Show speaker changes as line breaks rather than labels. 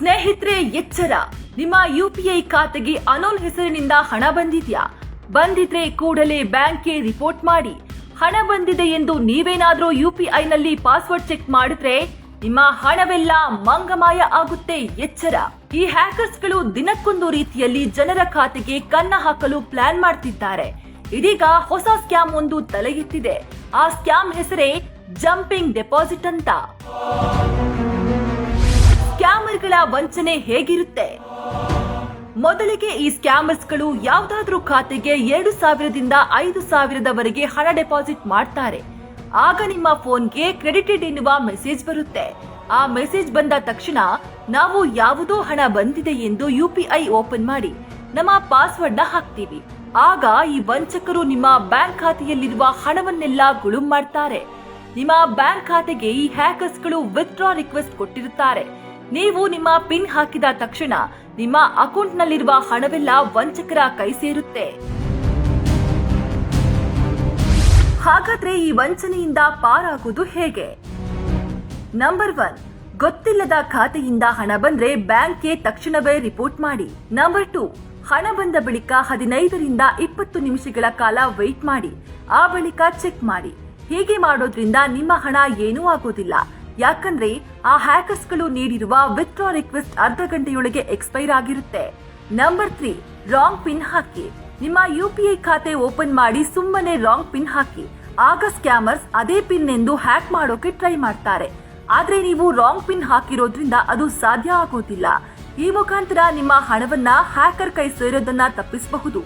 ಸ್ನೇಹಿತರೆ, ಎಚ್ಚರ! ನಿಮ್ಮ ಯುಪಿಐ ಖಾತೆಗೆ ಅನೋನ್ ಹೆಸರಿನಿಂದ ಹಣ ಬಂದಿದ್ಯಾ? ಬಂದಿದ್ರೆ ಕೂಡಲೇ ಬ್ಯಾಂಕ್ಗೆ ರಿಪೋರ್ಟ್ ಮಾಡಿ. ಹಣ ಬಂದಿದೆ ಎಂದು ನೀವೇನಾದ್ರೂ ಯುಪಿಐನಲ್ಲಿ ಪಾಸ್ವರ್ಡ್ ಚೆಕ್ ಮಾಡಿದ್ರೆ ನಿಮ್ಮ ಹಣವೆಲ್ಲ ಮಂಗಮಾಯ ಆಗುತ್ತೆ. ಎಚ್ಚರ! ಈ ಹ್ಯಾಕರ್ಸ್ಗಳು ದಿನಕ್ಕೊಂದು ರೀತಿಯಲ್ಲಿ ಜನರ ಖಾತೆಗೆ ಕನ್ನ ಹಾಕಲು ಪ್ಲಾನ್ ಮಾಡ್ತಿದ್ದಾರೆ. ಇದೀಗ ಹೊಸ ಸ್ಕ್ಯಾಮ್ ಒಂದು ತಲೆ ಎತ್ತಿದೆ. ಆ ಸ್ಕ್ಯಾಮ್ ಹೆಸರೇ ಜಂಪಿಂಗ್ ಡೆಪಾಸಿಟ್ ಅಂತ. ಸ್ಕ್ಯಾಮರ್ಗಳ ವಂಚನೆ ಹೇಗಿರುತ್ತೆ? ಮೊದಲಿಗೆ ಈ ಸ್ಕ್ಯಾಮರ್ಸ್ಗಳು ಯಾವುದಾದ್ರೂ ಖಾತೆಗೆ 2,000ದಿಂದ 5,000ದವರೆಗೆ ಹಣ ಡೆಪಾಸಿಟ್ ಮಾಡ್ತಾರೆ. ಆಗ ನಿಮ್ಮ ಫೋನ್ಗೆ ಕ್ರೆಡಿಟೆಡ್ ಎನ್ನುವ ಮೆಸೇಜ್ ಬರುತ್ತೆ. ಆ ಮೆಸೇಜ್ ಬಂದ ತಕ್ಷಣ ನಾವು ಯಾವುದೋ ಹಣ ಬಂದಿದೆ ಎಂದು ಯುಪಿಐ ಓಪನ್ ಮಾಡಿ ನಮ್ಮ ಪಾಸ್ವರ್ಡ್ ನ ಹಾಕ್ತೀವಿ. ಆಗ ಈ ವಂಚಕರು ನಿಮ್ಮ ಬ್ಯಾಂಕ್ ಖಾತೆಯಲ್ಲಿರುವ ಹಣವನ್ನೆಲ್ಲ ಗುಳುಂ ಮಾಡ್ತಾರೆ. ನಿಮ್ಮ ಬ್ಯಾಂಕ್ ಖಾತೆಗೆ ಈ ಹ್ಯಾಕರ್ಸ್ಗಳು ವಿತ್ಡ್ರಾ ರಿಕ್ವೆಸ್ಟ್ ಕೊಟ್ಟಿರುತ್ತಾರೆ. ನೀವು ನಿಮ್ಮ ಪಿನ್ ಹಾಕಿದ ತಕ್ಷಣ ನಿಮ್ಮ ಅಕೌಂಟ್ನಲ್ಲಿರುವ ಹಣವೆಲ್ಲ ವಂಚಕರ ಕೈ ಸೇರುತ್ತೆ. ಹಾಗಾದ್ರೆ ಈ ವಂಚನೆಯಿಂದ ಪಾರಾಗುವುದು ಹೇಗೆ? ನಂಬರ್ 1, ಗೊತ್ತಿಲ್ಲದ ಖಾತೆಯಿಂದ ಹಣ ಬಂದ್ರೆ ಬ್ಯಾಂಕ್ಗೆ ತಕ್ಷಣವೇ ರಿಪೋರ್ಟ್ ಮಾಡಿ. ನಂಬರ್ 2, ಹಣ ಬಂದ ಬಳಿಕ 15ರಿಂದ 20 ನಿಮಿಷಗಳ ಕಾಲ ವೇಟ್ ಮಾಡಿ. ಆ ಬಳಿಕ ಚೆಕ್ ಮಾಡಿ. ಹೀಗೆ ಮಾಡೋದ್ರಿಂದ ನಿಮ್ಮ ಹಣ ಏನೂ ಆಗೋದಿಲ್ಲ. ಯಾಕಂದ್ರೆ ಆ ಹ್ಯಾಕರ್ಸ್ಗಳು ನೀಡಿರುವ ವಿತ್ಡ್ರಾ ರಿಕ್ವೆಸ್ಟ್ ಅರ್ಧ ಗಂಟೆಯೊಳಗೆ ಎಕ್ಸ್ಪೈರ್ ಆಗಿರುತ್ತೆ. ನಂಬರ್ 3, ರಾಂಗ್ ಪಿನ್ ಹಾಕಿ. ನಿಮ್ಮ ಯುಪಿಐ ಖಾತೆ ಓಪನ್ ಮಾಡಿ ಸುಮ್ಮನೆ ರಾಂಗ್ ಪಿನ್ ಹಾಕಿ. ಆಗ ಸ್ಕ್ಯಾಮರ್ಸ್ ಅದೇ ಪಿನ್ ಎಂದು ಹ್ಯಾಕ್ ಮಾಡೋಕೆ ಟ್ರೈ ಮಾಡ್ತಾರೆ. ಆದ್ರೆ ನೀವು ರಾಂಗ್ ಪಿನ್ ಹಾಕಿರೋದ್ರಿಂದ ಅದು ಸಾಧ್ಯ ಆಗೋದಿಲ್ಲ. ಈ ಮುಖಾಂತರ ನಿಮ್ಮ ಹಣವನ್ನ ಹ್ಯಾಕರ್ ಕೈ ಸೇರೋದನ್ನ ತಪ್ಪಿಸಬಹುದು.